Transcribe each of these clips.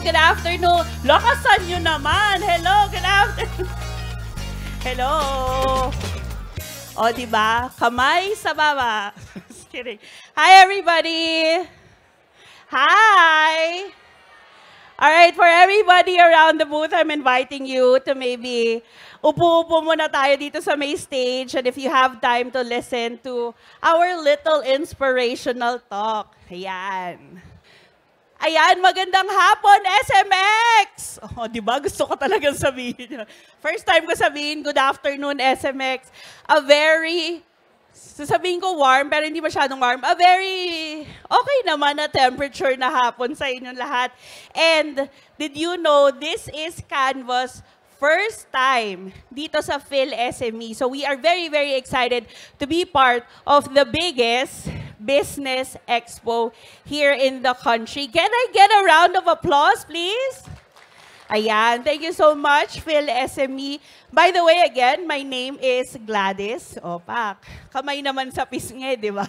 good afternoon. Lakasan nyo naman. Hello, good afternoon. Hello. O, diba? Kamay sa baba. Just kidding. Hi, everybody. Hi. All right, for everybody around the booth, I'm inviting you to maybe upo-upo muna tayo dito sa may stage, and if you have time to listen to our little inspirational talk. Ayan. Ayan, magandang hapon, SMX! Oh, di ba? Gusto ko talagang sabihin. First time ko sabihin, good afternoon, SMX. Sasabihin ko warm, pero hindi masyadong warm. A very okay naman na temperature na hapon sa inyong lahat. And did you know, this is Canva's first time dito sa PhilSME. So we are very, very excited to be part of the biggest business expo here in the country. Can I get a round of applause, please? Ayan, thank you so much, PhilSME. By the way, again, my name is Gladys. Opak, kamay naman sa pisngi, di ba?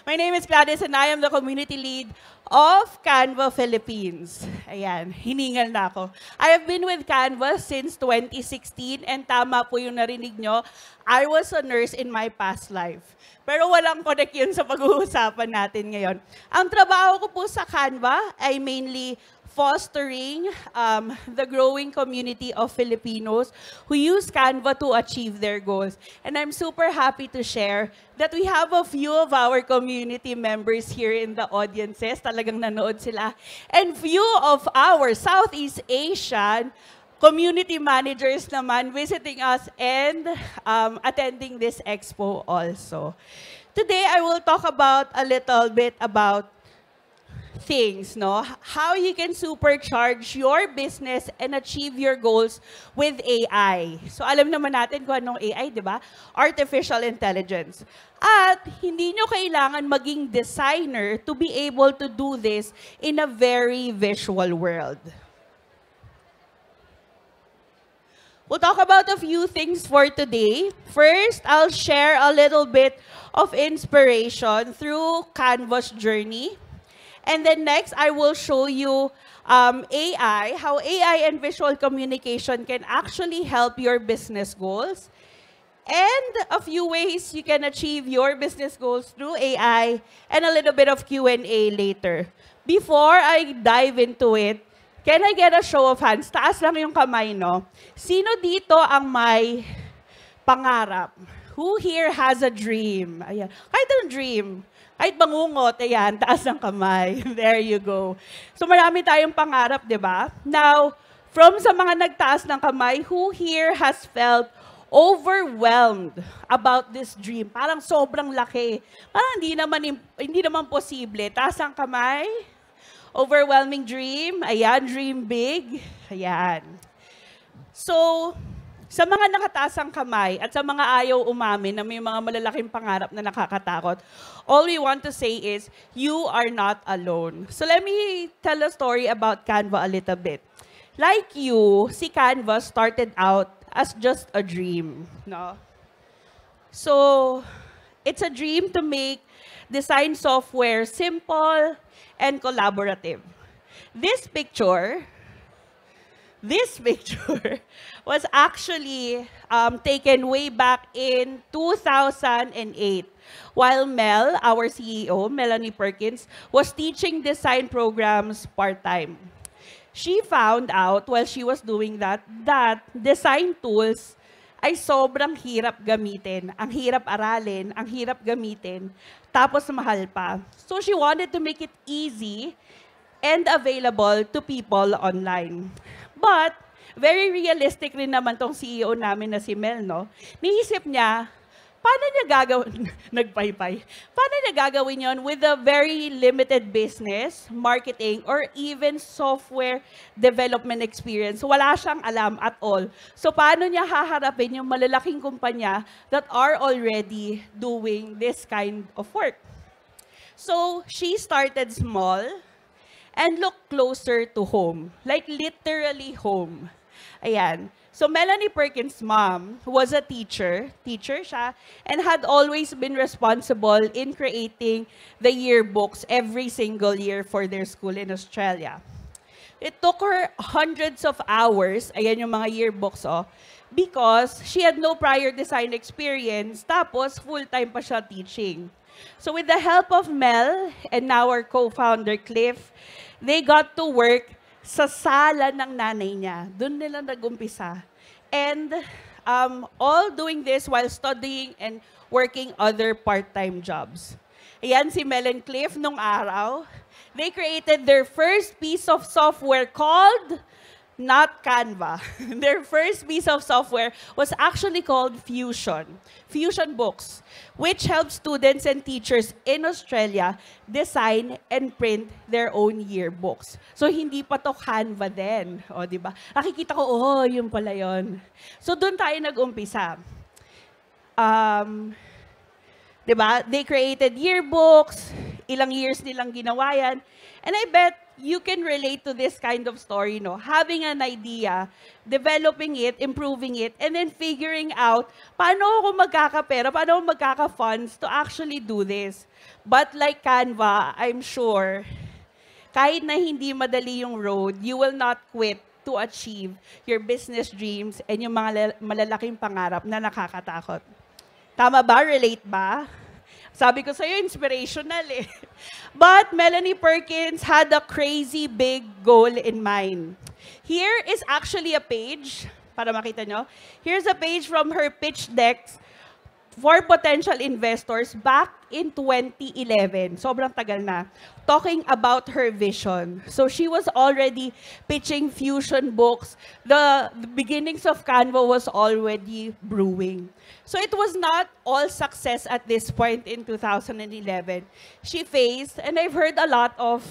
My name is Gladys and I am the community lead of Canva Philippines. Ayan, hiningal na ako. I have been with Canva since 2016 and tama po yung narinig nyo, I was a nurse in my past life. Pero walang connect yun sa pag-uusapan natin ngayon. Ang trabaho ko po sa Canva ay mainly fostering the growing community of Filipinos who use Canva to achieve their goals. And I'm super happy to share that we have a few of our community members here in the audiences. Talagang nanood sila. And few of our Southeast Asian community managers naman visiting us and attending this expo also. Today, I will talk about a little bit about things, no? How you can supercharge your business and achieve your goals with AI. So alam naman natin kung anong AI, di ba? Artificial Intelligence. At hindi nyo kailangan maging designer to be able to do this in a very visual world. We'll talk about a few things for today. First, I'll share a little bit of inspiration through Canva's journey. And then next, I will show you AI, how AI and visual communication can actually help your business goals. And a few ways you can achieve your business goals through AI, and a little bit of Q&A later. Before I dive into it, can I get a show of hands? Taas lang yung kamay, no? Sino dito ang may pangarap? Who here has a dream? Ayan. Kahit anong dream. Kahit bangungot, ayan, taas ng kamay. There you go. So marami tayong pangarap, di ba? Now, from sa mga nagtaas ng kamay, who here has felt overwhelmed about this dream? Parang sobrang laki. Parang hindi naman posible. Taas ang kamay. Overwhelming dream. Ayan, dream big. Ayan. So, sa mga nakataas ang kamay at sa mga ayaw umamin na may mga malalaking pangarap na nakakatakot, all we want to say is, you are not alone. So let me tell a story about Canva a little bit. Like you, si Canva started out as just a dream. No? So, it's a dream to make design software simple and collaborative. This picture was actually taken way back in 2008 while Mel, our CEO, Melanie Perkins, was teaching design programs part-time. She found out while she was doing that design tools ay sobrang hirap gamitin. Ang hirap aralin, ang hirap gamitin, tapos mahal pa. So she wanted to make it easy and available to people online. But, very realistic rin naman tong CEO namin na si Mel, no? Niisip niya, paano niya gagawin, paano niya gagawin yon with a very limited business, marketing, or even software development experience? Wala siyang alam at all. So, paano niya haharapin yung malalaking kumpanya that are already doing this kind of work? So, she started small and look closer to home. Like literally home. Ayan. So Melanie Perkins' mom was a teacher siya, and had always been responsible in creating the yearbooks every single year for their school in Australia. It took her hundreds of hours, ayan yung mga yearbooks, oh, because she had no prior design experience, tapos full-time pa siya teaching. So with the help of Mel and our co-founder Cliff, they got to work sa sala ng nanay niya. Doon nila nag-umpisa. And all doing this while studying and working other part-time jobs. Ayan si Mel and Cliff nung araw. They created their first piece of software called, not Canva. Their first piece of software was actually called Fusion. Fusion Books, which helps students and teachers in Australia design and print their own yearbooks. So, hindi pa to Canva din. O, di ba? Nakikita ko, oh, yun pala yun. So, doon tayo nag-umpisa. Di ba? They created yearbooks, ilang years nilang ginawa yan. And I bet you can relate to this kind of story, no? Having an idea, developing it, improving it, and then figuring out paano ako magkakapera, paano ako magkaka-funds to actually do this. But like Canva, I'm sure, kahit na hindi madali yung road, you will not quit to achieve your business dreams and yung mga malalaking pangarap na nakakatakot. Tama ba? Relate ba? Sabi ko sa'yo, inspirational eh. But Melanie Perkins had a crazy big goal in mind. Here is actually a page, para makita nyo. Here's a page from her pitch decks for potential investors back in 2011. Sobrang tagal na. Talking about her vision. So she was already pitching Fusion Books. The beginnings of Canva was already brewing. So it was not all success at this point in 2011. She faced, and I've heard a lot of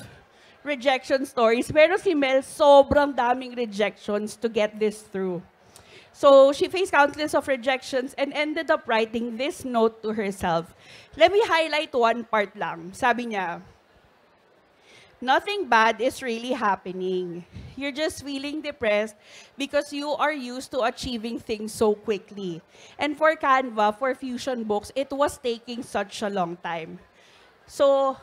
rejection stories, pero si Mel, sobrang daming rejections to get this through. So she faced countless of rejections and ended up writing this note to herself. Let me highlight one part lang. Sabi niya, nothing bad is really happening. You're just feeling depressed because you are used to achieving things so quickly. And for Canva, for Fusion Books, it was taking such a long time. So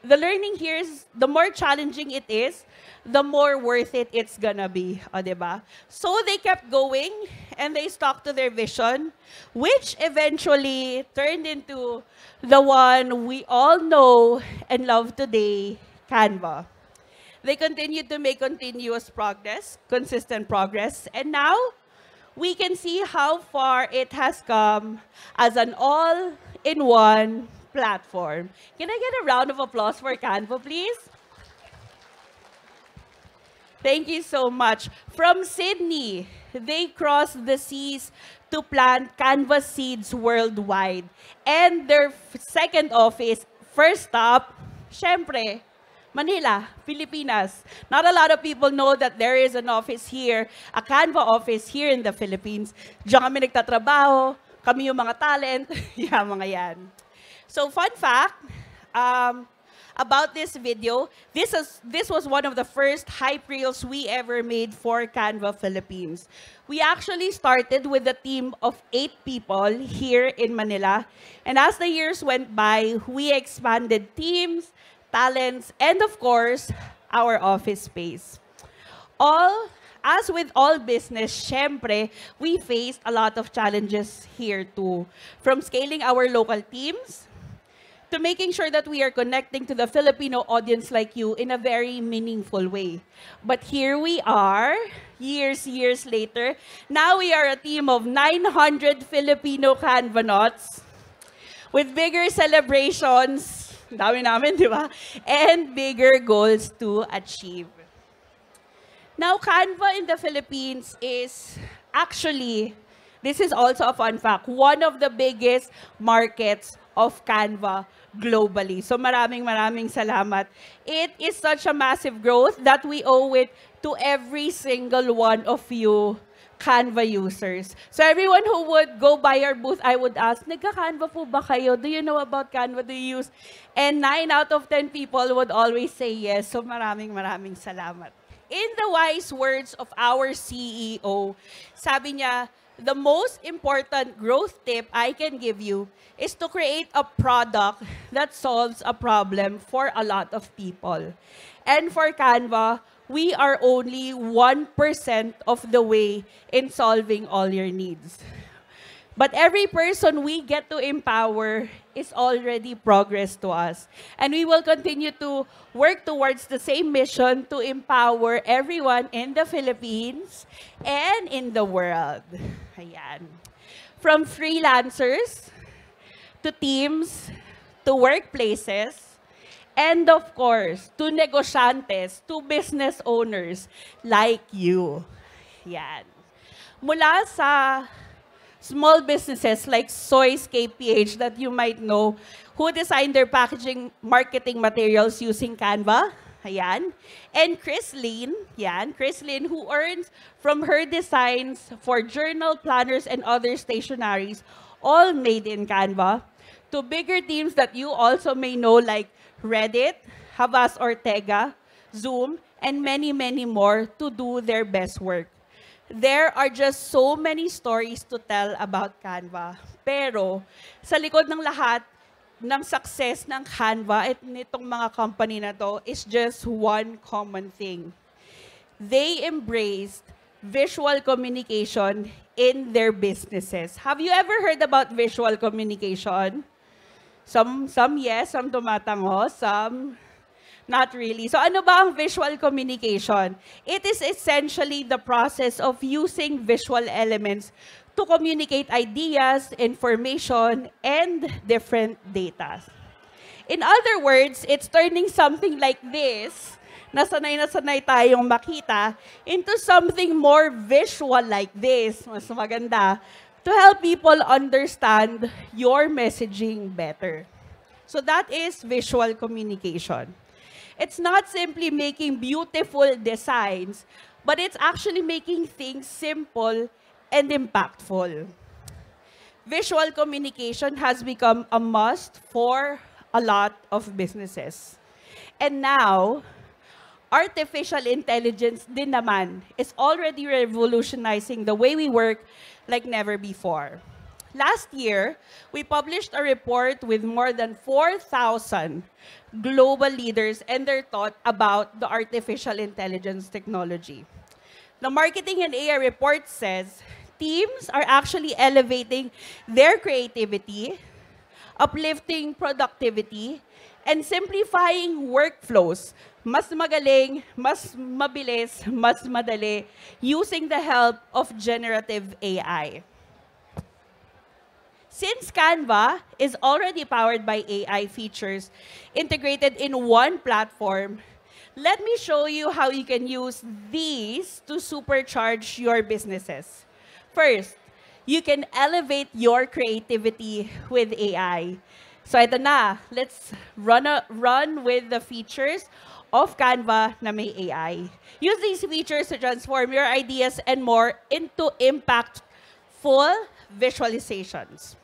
the learning here is, the more challenging it is, the more worth it it's gonna be. O, diba? So they kept going and they stuck to their vision, which eventually turned into the one we all know and love today, Canva. They continued to make continuous progress, consistent progress, and now we can see how far it has come as an all-in-one platform. Can I get a round of applause for Canva, please? Thank you so much. From Sydney, they crossed the seas to plant Canva seeds worldwide. And their second office, first stop, syempre, Manila, Pilipinas. Not a lot of people know that there is an office here, a Canva office here in the Philippines. Diyan kami nagtatrabaho, kami yung mga talent, yeah, mga yan. So fun fact, about this video, this was one of the first hype reels we ever made for Canva Philippines. We actually started with a team of 8 people here in Manila. And as the years went by, we expanded teams, talents, and of course, our office space. As with all business, syempre, we faced a lot of challenges here too. From scaling our local teams, to making sure that we are connecting to the Filipino audience like you in a very meaningful way. But here we are, years later. Now we are a team of 900 Filipino Canvanauts with bigger celebrations, dami namin, di ba? And bigger goals to achieve. Now, Canva in the Philippines is actually, this is also a fun fact, one of the biggest markets of Canva globally. So maraming salamat. It is such a massive growth that we owe it to every single one of you Canva users. So everyone who would go by our booth, I would ask, nagka-Canva po ba kayo? Do you know about Canva? Do you use? And 9 out of 10 people would always say yes. So maraming salamat. In the wise words of our CEO, sabi niya, the most important growth tip I can give you is to create a product that solves a problem for a lot of people. And for Canva, we are only 1% of the way in solving all your needs. But every person we get to empower is already progress to us. And we will continue to work towards the same mission to empower everyone in the Philippines and in the world. Ayan. From freelancers to teams to workplaces, and of course, to negosyantes, to business owners like you. Yan. Mula sa small businesses like Soy's KPH that you might know, who designed their packaging marketing materials using Canva. Ayan. And Chrislyn, yan, Chrislyn, who earns from her designs for journal, planners, and other stationaries, all made in Canva, to bigger teams that you also may know like Reddit, Havas Ortega, Zoom, and many, many more to do their best work. There are just so many stories to tell about Canva. Pero sa likod ng lahat ng success ng Canva at nitong mga company na to is just one common thing. They embraced visual communication in their businesses. Have you ever heard about visual communication? Some yes, some tumatango, some not really. So ano ba ang visual communication? It is essentially the process of using visual elements to communicate ideas, information, and different data. In other words, it's turning something like this, na sanay tayong makita, into something more visual like this, mas maganda, to help people understand your messaging better. So that is visual communication. It's not simply making beautiful designs, but it's actually making things simple and impactful. Visual communication has become a must for a lot of businesses. And now, artificial intelligence din naman is already revolutionizing the way we work like never before. Last year, we published a report with more than 4,000 global leaders and their thought about the artificial intelligence technology. The Marketing and AI report says teams are actually elevating their creativity, uplifting productivity, and simplifying workflows. Mas magaling, mas mabilis, mas madali, using the help of generative AI. Since Canva is already powered by AI features integrated in one platform, let me show you how you can use these to supercharge your businesses. First, you can elevate your creativity with AI. So ito na, let's run with the features of Canva na may AI. Use these features to transform your ideas and more into impactful visualizations.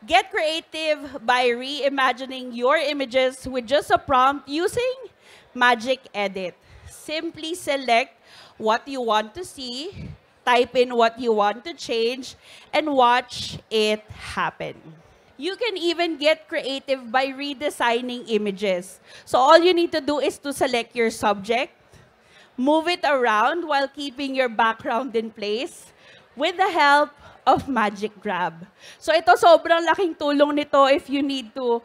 Get creative by reimagining your images with just a prompt using Magic Edit. Simply select what you want to see, type in what you want to change, and watch it happen. You can even get creative by redesigning images. So all you need to do is to select your subject, move it around while keeping your background in place with the help of Magic Grab. So ito sobrang laking tulong nito if you need to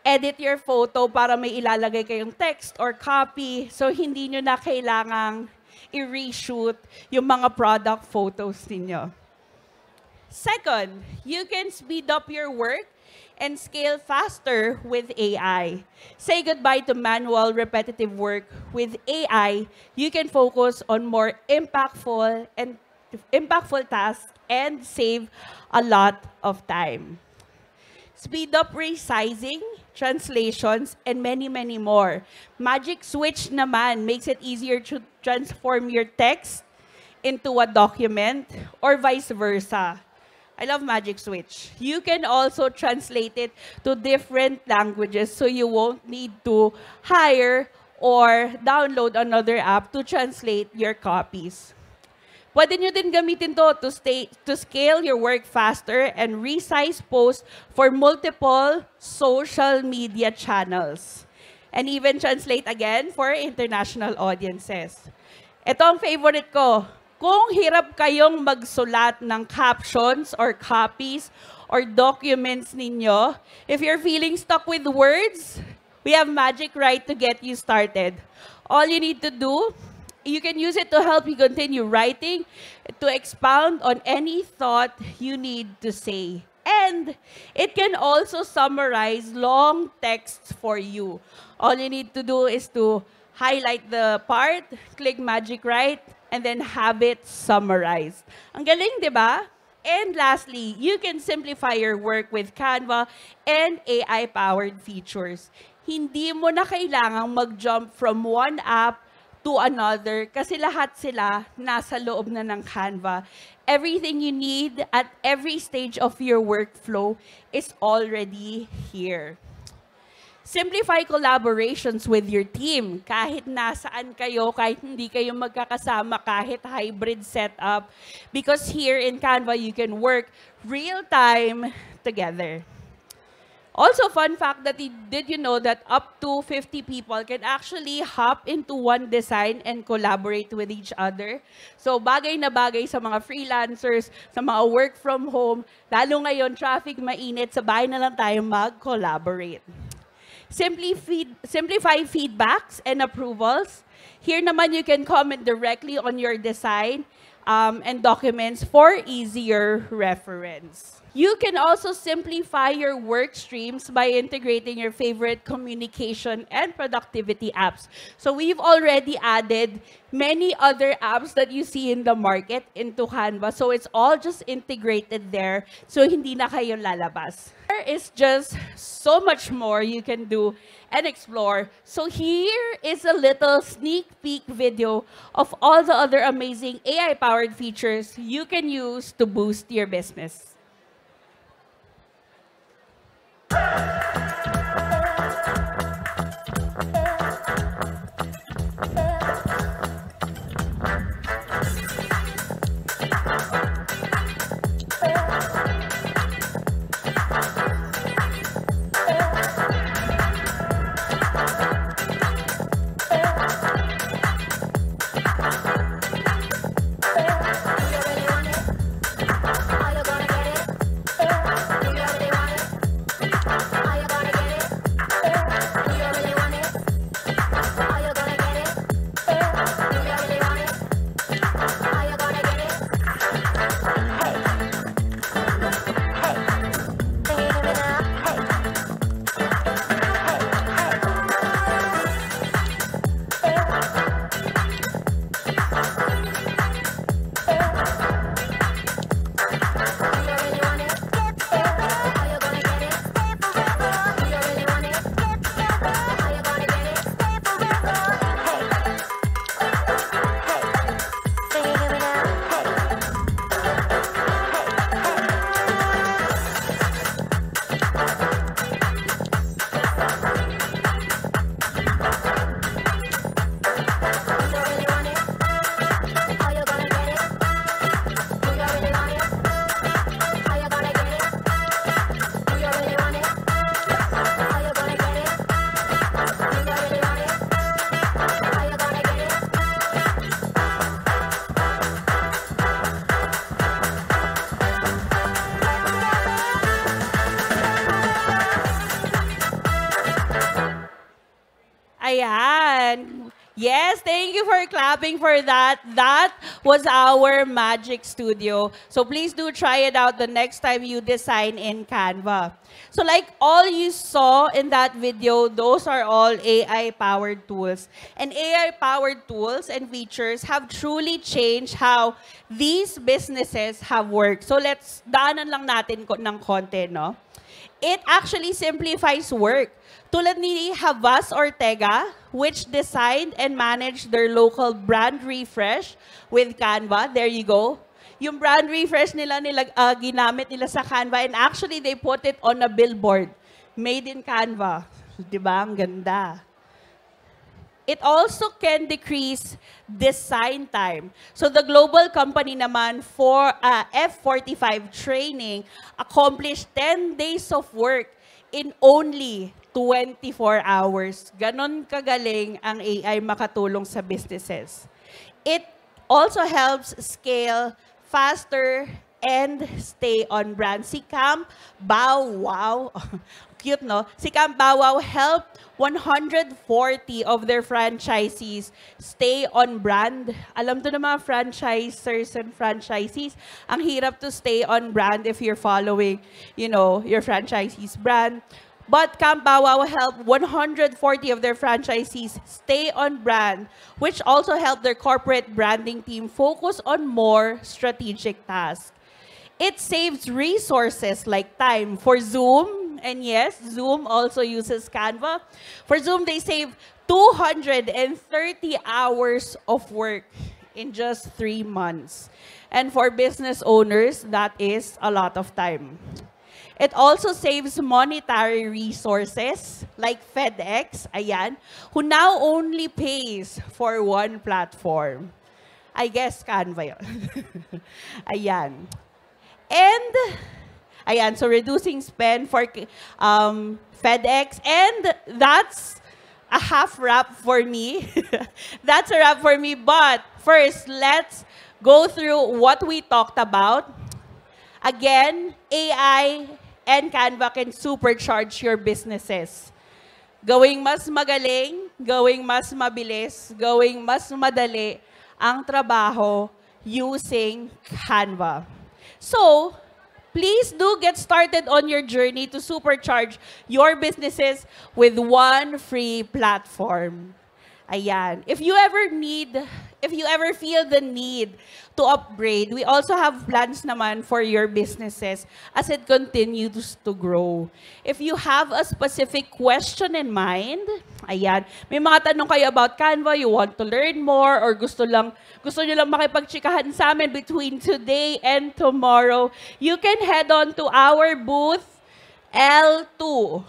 edit your photo para may ilalagay kayong text or copy. So hindi nyo na kailangang i-reshoot yung mga product photos ninyo. Second, you can speed up your work and scale faster with AI. Say goodbye to manual, repetitive work. With AI, you can focus on more impactful tasks and save a lot of time. Speed up resizing, translations, and many, many more. Magic Switch naman makes it easier to transform your text into a document or vice versa. I love Magic Switch. You can also translate it to different languages so you won't need to hire or download another app to translate your copies. Pwede nyo din gamitin to scale your work faster and resize posts for multiple social media channels. and even translate again for international audiences. Ito ang favorite ko. Kung hirap kayong magsulat ng captions or copies or documents ninyo, if you're feeling stuck with words, we have Magic Write to get you started. All you need to do, you can use it to help you continue writing, to expound on any thought you need to say. And it can also summarize long texts for you. All you need to do is to highlight the part, click Magic Write, and then have it summarized. Ang galing, di ba? And lastly, you can simplify your work with Canva and AI-powered features. Hindi mo na kailangang mag-jump from one app to another kasi lahat sila nasa loob na ng Canva. Everything you need at every stage of your workflow is already here. Simplify collaborations with your team. Kahit nasaan kayo, kahit hindi kayo magkakasama, kahit hybrid setup. Because here in Canva, you can work real-time together. Also, fun fact that did you know that up to 50 people can actually hop into one design and collaborate with each other? So, bagay na bagay sa mga freelancers, sa mga work from home, lalo ngayon, traffic mainit, sa bahay na lang tayo mag-collaborate. Simplify feedbacks and approvals. Here naman, you can comment directly on your design and documents for easier reference. You can also simplify your work streams by integrating your favorite communication and productivity apps. So we've already added many other apps that you see in the market into Canva. So it's all just integrated there. So hindi na kayo lalabas. There is just so much more you can do and explore. So here is a little sneak peek video of all the other amazing AI-powered features you can use to boost your business. Ayan. Yes, thank you for clapping for that. That was our Magic Studio. So please do try it out the next time you design in Canva. So like all you saw in that video, those are all AI-powered tools. And AI-powered tools and features have truly changed how these businesses have worked. So let's daanan lang natin ng konti, no? It actually simplifies work. Tulad ni Havas Ortega, which designed and managed their local brand refresh with Canva. There you go. Yung brand refresh nila, ginamit nila sa Canva, and actually they put it on a billboard. Made in Canva. Diba? Ang ganda. It also can decrease design time. So the global company naman for F45 training accomplished 10 days of work in only 24 hours. Ganon kagaling ang AI makatulong sa businesses. It also helps scale faster and stay on brand. Si Camp Bow Wow, cute no? Si Camp Bow Wow helped 140 of their franchisees stay on brand. Alam to ng mga franchisers and franchisees, ang hirap to stay on brand if you're following, your franchisee's brand. But Camp Bow Wow helped 140 of their franchisees stay on brand, which also helped their corporate branding team focus on more strategic tasks. It saves resources like time for Zoom, and yes, Zoom also uses Canva. For Zoom, they save 230 hours of work in just 3 months. And for business owners, that is a lot of time. It also saves monetary resources like FedEx, ayan, who now only pays for one platform. I guess Canva yun. Ayan. And, ayan, so reducing spend for FedEx. And that's a half wrap for me. That's a wrap for me. But first, let's go through what we talked about. Again, AI and Canva can supercharge your businesses. Gawing mas magaling, gawing mas mabilis, gawing mas madali ang trabaho using Canva. So, please do get started on your journey to supercharge your businesses with one free platform. Ayan. If you ever feel the need to upgrade, we also have plans naman for your businesses as it continues to grow. If you have a specific question in mind, ayan, may mga tanong kayo about Canva, you want to learn more, or gusto nyo lang makipagchikahan sa amin between today and tomorrow, you can head on to our booth L2.